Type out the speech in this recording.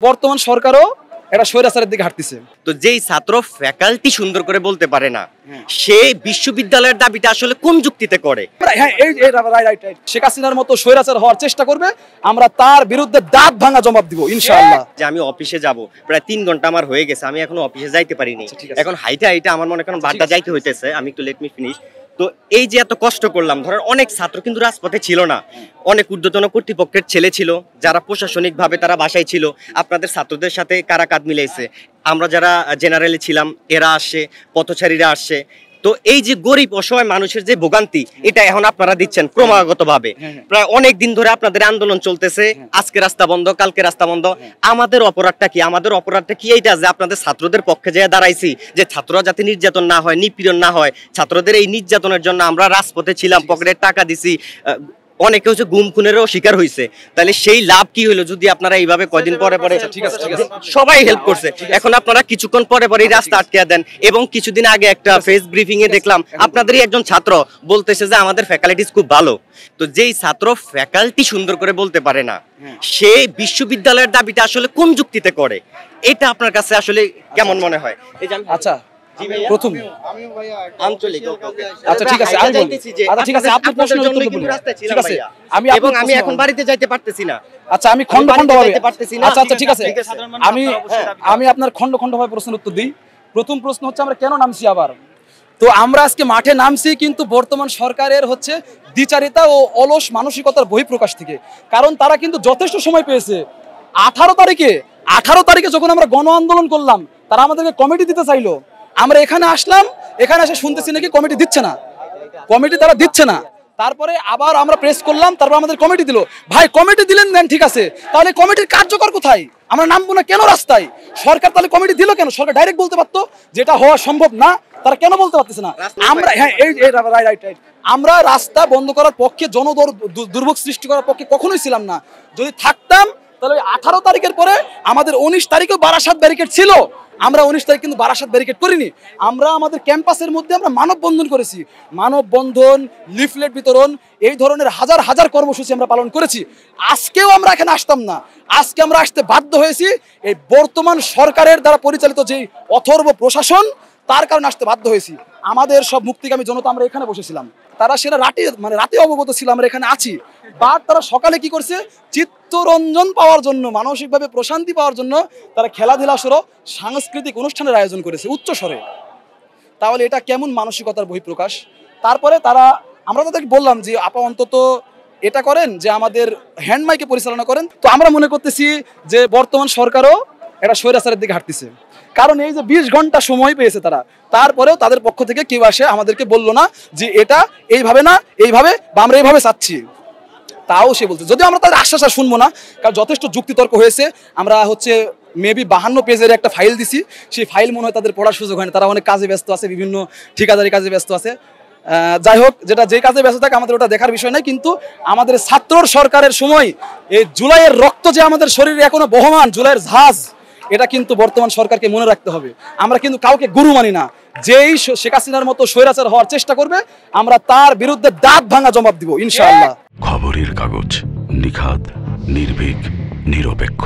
বর্তমান সরকারও এটা স্বৈরাচারের দিকে হাঁটতেছে। তো যেই ছাত্র ফ্যাকাল্টি সুন্দর করে বলতে পারে না, সে বিশ্ববিদ্যালয়ের দাবিটা আসলে কোন যুক্তিতে করে? হ্যাঁ, রাইট। শেখ হাসিনার মতো স্বৈরাচার হওয়ার চেষ্টা করবে, আমরা তার বিরুদ্ধে দাঁত ভাঙা জবাব দিব ইনশাআল্লাহ। যে আমি অফিসে যাব, প্রায় 3 ঘন্টা আমার হয়ে গেছে, আমি এখনো অফিসে যাইতে পারিনি। এখন হাইটা আমার মনে করেন বাড্ডা যাইতে হইতেছে, আমি একটু লেট মি ফিনিশ। তো এই যে এত কষ্ট করলাম, ধরেন অনেক ছাত্র কিন্তু রাজপথে ছিল না, অনেক ঊর্ধ্বতন কর্তৃপক্ষের ছেলে ছিল, যারা প্রশাসনিকভাবে তারা বাসায় ছিল, আপনাদের ছাত্রদের সাথে কারা কাঁধ মিলাইছে। আমরা যারা জেনারেলে ছিলাম এরা আসছে, পথচারীরা আসছে। তো এই যে গরিব অসহায় মানুষের যে ভোগান্তি, এটা এখন আপনারা দিচ্ছেন ক্রমাগতভাবে। প্রায় অনেক দিন ধরে আপনাদের আন্দোলন চলতেছে, আজকে রাস্তা বন্ধ, কালকে রাস্তা বন্ধ। আমাদের অপরাধটা কি? আমাদের অপরাধটা কি এইটা যে আপনাদের ছাত্রদের পক্ষে যেয়ে দাঁড়াইছি, যে ছাত্ররা যাতে নির্যাতন না হয়, নিপীড়ন না হয়। ছাত্রদের এই নির্যাতনের জন্য আমরা রাজপথে ছিলাম, পকেটের টাকা দিছি, অনেকে হচ্ছে গুম খুনেরও শিকার হয়েছে। তাহলে সেই লাভ কি হলো যদি আপনারা এইভাবে কয়দিন পরে পরে সবাই হেল্প করছে, এখন আপনারা কিছুক্ষণ পরে পরে রাস্তা আটকে দেন। এবং কিছুদিন আগে একটা ফেস ব্রিফিং এ দেখলাম আপনাদেরই একজন ছাত্র বলতেছে যে আমাদের ফ্যাকাল্টিজ খুব ভালো। তো যেই ছাত্র ফ্যাকাল্টি সুন্দর করে বলতে পারে না, সে বিশ্ববিদ্যালয়ের দাবিটা আসলে কোন যুক্তিতে করে? এটা আপনার কাছে আসলে কেমন মনে হয়? এই যে আচ্ছা, প্রথম আঞ্চলিক, আচ্ছা ঠিক আছে, আমি বলতেছি যে আচ্ছা ঠিক আছে, আপনার প্রশ্নের উত্তর বলুন। ঠিক আছে, আমি এখন বাড়িতে যাইতে পারতেছি না। আচ্ছা, আমি খন্ড ভাবে আচ্ছা ঠিক আছে, আমি আপনার খন্ড ভাবে প্রশ্নের উত্তর দিই। প্রথম প্রশ্ন হচ্ছে আমরা কেন নামছি আবার। তো আমরা আজকে মাঠে নামছি কিন্তু বর্তমান সরকারের হচ্ছে দ্বিচারিতা ও অলস মানসিকতার বহিঃপ্রকাশ থেকে। কারণ তারা কিন্তু যথেষ্ট সময় পেয়েছে। 18 তারিখে যখন আমরা গণ আন্দোলন করলাম, তারা আমাদেরকে কমিটি দিতে চাইলো। আমরা এখানে আসলাম, এখানে এসে শুনতেছি নাকি কমিটি দিচ্ছে না, কমিটি তারা দিচ্ছে না। তারপরে আবার আমরা প্রেস করলাম, তারপর আমাদের কমিটি দিল। ভাই কমিটি দিলেন দেন ঠিক আছে, তাহলে কমিটির কার্যকর কোথায়? আমরা নামবো না কেন রাস্তায়? সরকার তাহলে কমিটি দিল কেন? সরকার ডাইরেক্ট বলতে পারতো যেটা হওয়া সম্ভব না, তারা কেন বলতে পারতেছে না? আমরা হ্যাঁ রাইট আমরা রাস্তা বন্ধ করার পক্ষে, দুর্ভোগ সৃষ্টি করার পক্ষে কখনোই ছিলাম না। যদি থাকতাম তাহলে 18 তারিখের পরে আমাদের 19 তারিখেও বারাসাত ব্যারিকেড ছিল। আমরা 19 তারিখ কিন্তু বারাসাত ব্যারিকেড করিনি। আমরা আমাদের ক্যাম্পাসের মধ্যে আমরা মানববন্ধন করেছি, মানববন্ধন, লিফলেট বিতরণ, এই ধরনের হাজার কর্মসূচি আমরা পালন করেছি। আজকেও আমরা এখানে আসতাম না, আজকে আমরা আসতে বাধ্য হয়েছি এই বর্তমান সরকারের দ্বারা পরিচালিত যে অথর্ব প্রশাসন, তার কারণে আসতে বাধ্য হয়েছি। আমাদের সব মুক্তিকামী জনতা আমরা এখানে বসেছিলাম, তারা সেটা রাতে অবগত ছিল আমরা এখানে আছি। বাট তারা সকালে কি করছে, চিত্তরঞ্জন পাওয়ার জন্য, মানসিকভাবে প্রশান্তি পাওয়ার জন্য তারা খেলাধুলা সহ সাংস্কৃতিক অনুষ্ঠানের আয়োজন করেছে উচ্চ স্বরে। তাহলে এটা কেমন মানসিকতার বহিঃপ্রকাশ? তারপরে আমরা তাদেরকে বললাম যে আপা অন্তত এটা করেন যে আমাদের হ্যান্ড মাইকে পরিচালনা করেন। তো আমরা মনে করতেছি যে বর্তমান সরকারও এটা স্বৈরাচারের দিকে হাঁটতেছে। কারণ এই যে 20 ঘন্টা সময় পেয়েছে তারা, তারপরেও তাদের পক্ষ থেকে কেউ আসে আমাদেরকে বললো না যে এটা এইভাবে না, এইভাবে বা আমরা এইভাবে চাচ্ছি। তাও সে বলছে, যদিও আমরা তাদের আশ্বাস শুনবো না, কারণ যথেষ্ট যুক্তিতর্ক হয়েছে। আমরা হচ্ছে মেবি 52 পেজের একটা ফাইল দিছি, সেই ফাইল মনে হয় তাদের পড়ার সুযোগ হয় না, তারা অনেক কাজে ব্যস্ত আছে, বিভিন্ন ঠিকাদারি কাজে ব্যস্ত আছে। যাই হোক, যে কাজে ব্যস্ত থাকে আমাদের ওটা দেখার বিষয় নয়। কিন্তু আমাদের ছাত্র সরকারের সময় এই জুলাইয়ের রক্ত যে আমাদের শরীরে এখনো বহমান, জুলাইয়ের ঝাঁজ, এটা কিন্তু বর্তমান সরকারকে মনে রাখতে হবে। আমরা কিন্তু কাউকে গুরু মানি না। যেই শেখ হাসিনার মতো স্বৈরাচার হওয়ার চেষ্টা করবে, আমরা তার বিরুদ্ধে দাঁত ভাঙা জবাব দিব ইনশাআল্লাহ। খবরের কাগজ, নিখাদ, নির্ভীক, নিরপেক্ষ।